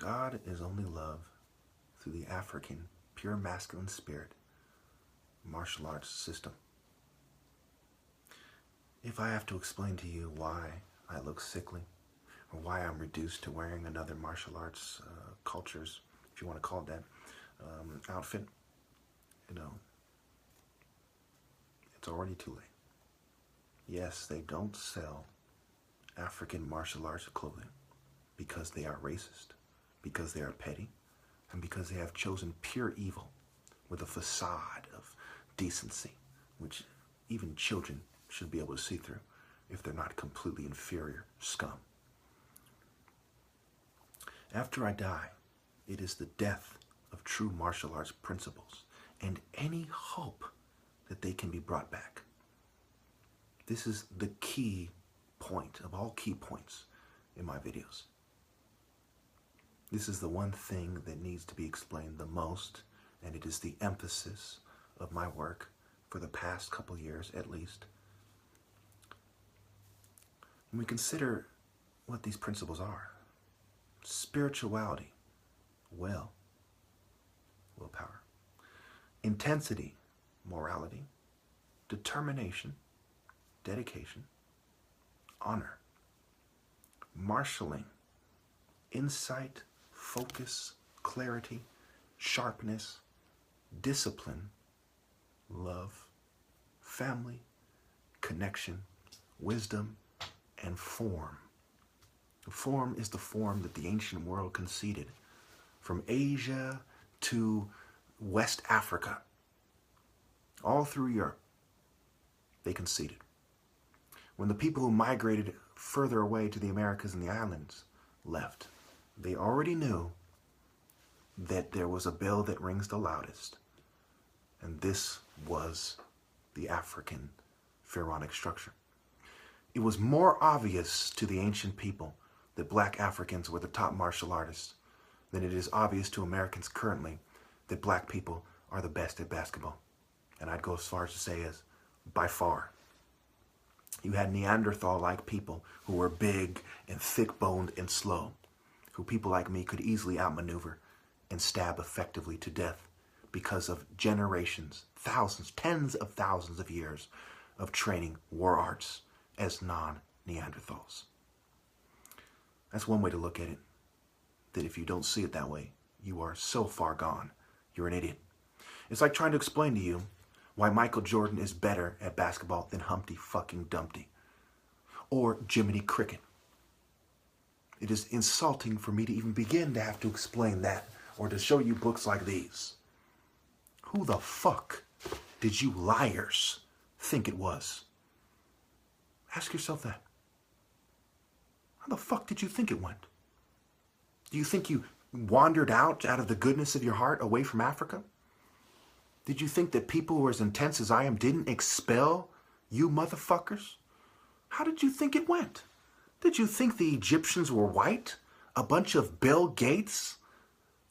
God is only love through the African pure masculine spirit martial arts system. If I have to explain to you why I look sickly, or why I'm reduced to wearing another martial arts cultures, if you want to call it that, outfit, it's already too late. Yes, they don't sell African martial arts clothing because they are racist, because they are petty, and because they have chosen pure evil with a facade of decency, which even children should be able to see through if they're not completely inferior scum. After I die, it is the death of true martial arts principles and any hope that they can be brought back. This is the key point of all key points in my videos. This is the one thing that needs to be explained the most, and it is the emphasis of my work for the past couple years at least. When we consider what these principles are: spirituality, willpower; intensity, morality; determination, dedication; honor; marshaling, insight, focus, clarity, sharpness; discipline, love; family, connection; wisdom; and form. Form is the form that the ancient world conceded. From Asia to West Africa, all through Europe, they conceded. When the people who migrated further away to the Americas and the islands left, they already knew that there was a bell that rings the loudest, and this was the African pharaonic structure. It was more obvious to the ancient people that black Africans were the top martial artists than it is obvious to Americans currently that black people are the best at basketball. And I'd go as far as to say as by far. You had Neanderthal-like people who were big and thick-boned and slow, who people like me could easily outmaneuver and stab effectively to death because of generations, thousands, tens of thousands of years of training war arts as non-Neanderthals. That's one way to look at it, that if you don't see it that way, you are so far gone, you're an idiot. It's like trying to explain to you why Michael Jordan is better at basketball than Humpty fucking Dumpty or Jiminy Cricket. It is insulting for me to even begin to have to explain that or to show you books like these. Who the fuck did you liars think it was? Ask yourself that. How the fuck did you think it went? Do you think you wandered out of the goodness of your heart away from Africa? Did you think that people who are as intense as I am didn't expel you motherfuckers? How did you think it went? Did you think the Egyptians were white? A bunch of Bill Gates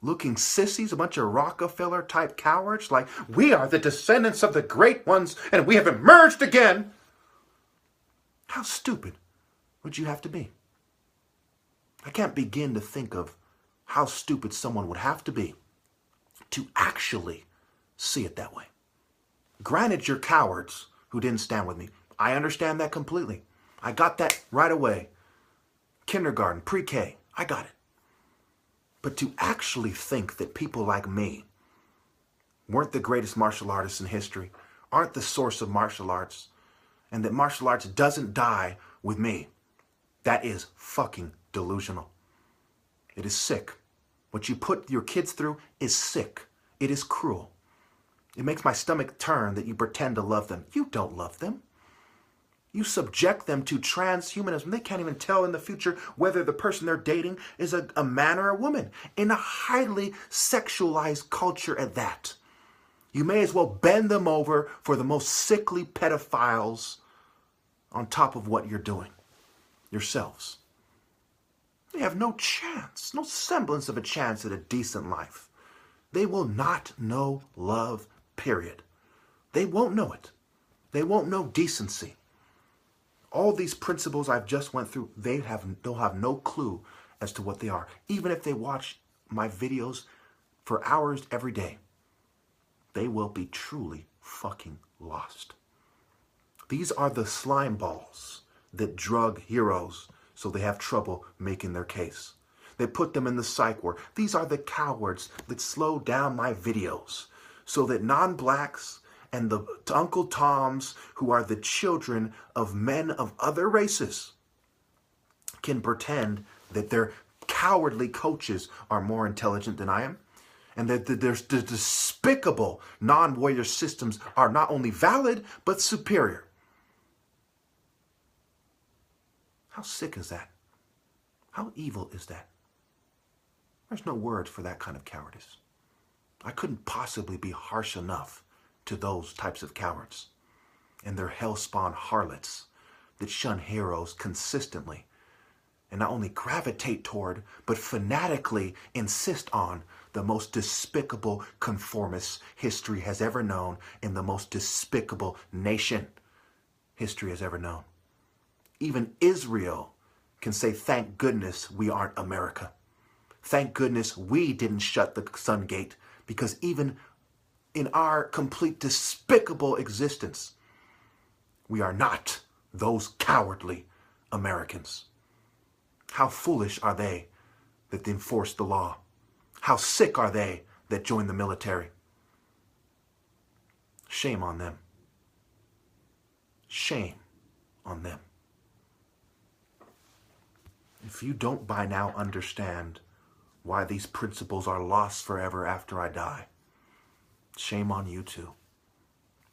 looking sissies, a bunch of Rockefeller type cowards like, we are the descendants of the great ones and we have emerged again? How stupid would you have to be? I can't begin to think of how stupid someone would have to be to actually see it that way. Granted, you're cowards who didn't stand with me. I understand that completely. I got that right away. Kindergarten, pre-K, I got it. But to actually think that people like me weren't the greatest martial artists in history, aren't the source of martial arts, and that martial arts doesn't die with me, that is fucking delusional. It is sick. What you put your kids through is sick. It is cruel. It makes my stomach turn that you pretend to love them. You don't love them. You subject them to transhumanism. They can't even tell in the future whether the person they're dating is a man or a woman. In a highly sexualized culture at that. You may as well bend them over for the most sickly pedophiles on top of what you're doing yourselves. They have no chance, no semblance of a chance at a decent life. They will not know love, period. They won't know it. They won't know decency. All these principles I've just went through, they'll have no clue as to what they are. Even if they watch my videos for hours every day, they will be truly fucking lost. These are the slime balls that drug heroes so they have trouble making their case. They put them in the psych ward. These are the cowards that slow down my videos so that non-blacks and the Uncle Toms, who are the children of men of other races, can pretend that their cowardly coaches are more intelligent than I am, and that the despicable non-warrior systems are not only valid, but superior. How sick is that? How evil is that? There's no words for that kind of cowardice. I couldn't possibly be harsh enough to those types of cowards and their hell-spawn harlots that shun heroes consistently and not only gravitate toward, but fanatically insist on the most despicable conformists history has ever known in the most despicable nation history has ever known. Even Israel can say, thank goodness we aren't America. Thank goodness we didn't shut the sun gate, because even in our complete despicable existence, we are not those cowardly Americans. How foolish are they that enforce the law? How sick are they that join the military? Shame on them. Shame on them. If you don't by now understand why these principles are lost forever after I die, shame on you too.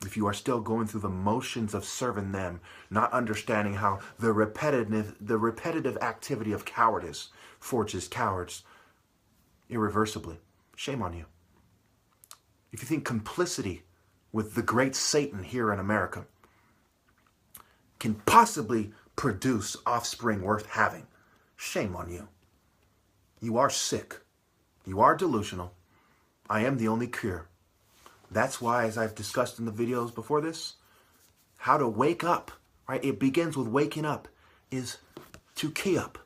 If you are still going through the motions of serving them, not understanding how the repetitive activity of cowardice forges cowards irreversibly, shame on you. If you think complicity with the great Satan here in America can possibly produce offspring worth having, shame on you. You are sick. You are delusional. I am the only cure. That's why, as I've discussed in the videos before this, how to wake up, right? It begins with waking up, is to key up,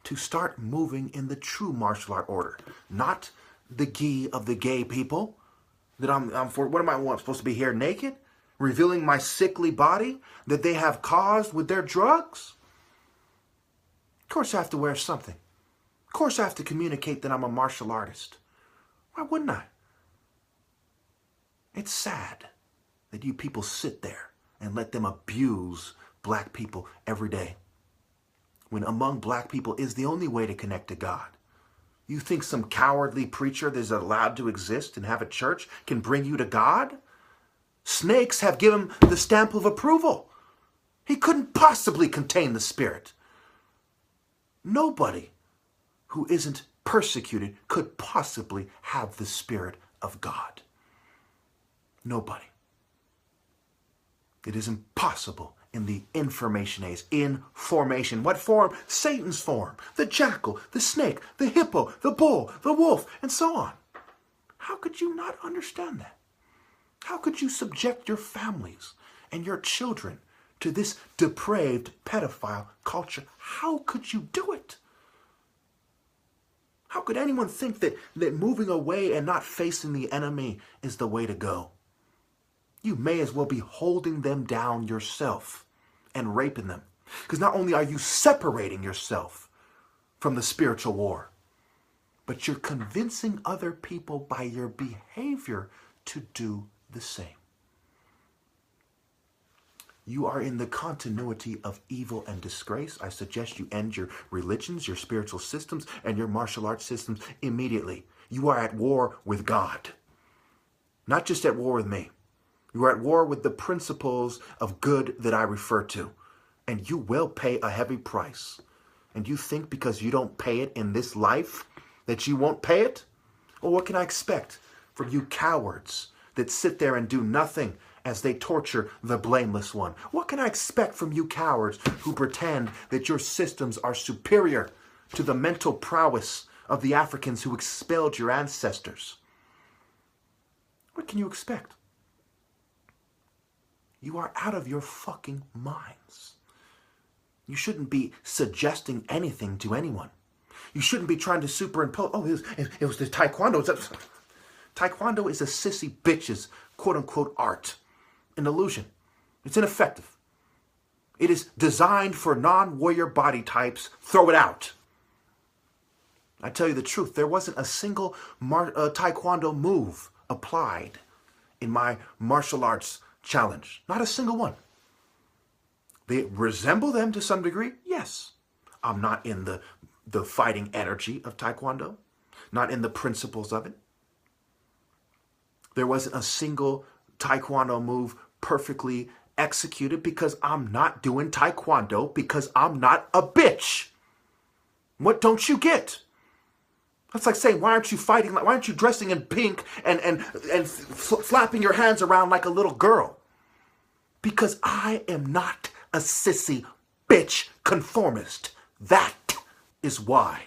to start moving in the true martial art order, not the gi of the gay people that I'm for. What am I supposed to be here naked, revealing my sickly body that they have caused with their drugs? Of course I have to wear something. Of course I have to communicate that I'm a martial artist. Why wouldn't I? It's sad that you people sit there and let them abuse black people every day, when among black people is the only way to connect to God. You think some cowardly preacher that is allowed to exist and have a church can bring you to God? Snakes have given him the stamp of approval. He couldn't possibly contain the Spirit. Nobody who isn't persecuted could possibly have the Spirit of God. Nobody. It is impossible in the information age. In formation. What form? Satan's form. The jackal, the snake, the hippo, the bull, the wolf, and so on. How could you not understand that? How could you subject your families and your children to this depraved pedophile culture? How could you do it? How could anyone think that moving away and not facing the enemy is the way to go? You may as well be holding them down yourself and raping them. Because not only are you separating yourself from the spiritual war, but you're convincing other people by your behavior to do the same. You are in the continuity of evil and disgrace. I suggest you end your religions, your spiritual systems, and your martial arts systems immediately. You are at war with God. Not just at war with me. You are at war with the principles of good that I refer to. And you will pay a heavy price. And you think because you don't pay it in this life that you won't pay it? Well, what can I expect from you cowards that sit there and do nothing as they torture the blameless one? What can I expect from you cowards who pretend that your systems are superior to the mental prowess of the Africans who expelled your ancestors? What can you expect? You are out of your fucking minds. You shouldn't be suggesting anything to anyone. You shouldn't be trying to superimpose. Oh, it was the Taekwondo. Taekwondo is a sissy bitch's quote-unquote art. An illusion. It's ineffective. It is designed for non-warrior body types. Throw it out. I tell you the truth, there wasn't a single Taekwondo move applied in my martial arts challenge. Not a single one. They resemble them to some degree, yes. I'm not in the fighting energy of Taekwondo, not in the principles of it. There wasn't a single Taekwondo move perfectly executed because I'm not doing Taekwondo, because I'm not a bitch. What don't you get? That's like saying, why aren't you fighting? Why aren't you dressing in pink and flapping your hands around like a little girl? Because I am not a sissy bitch conformist. That is why.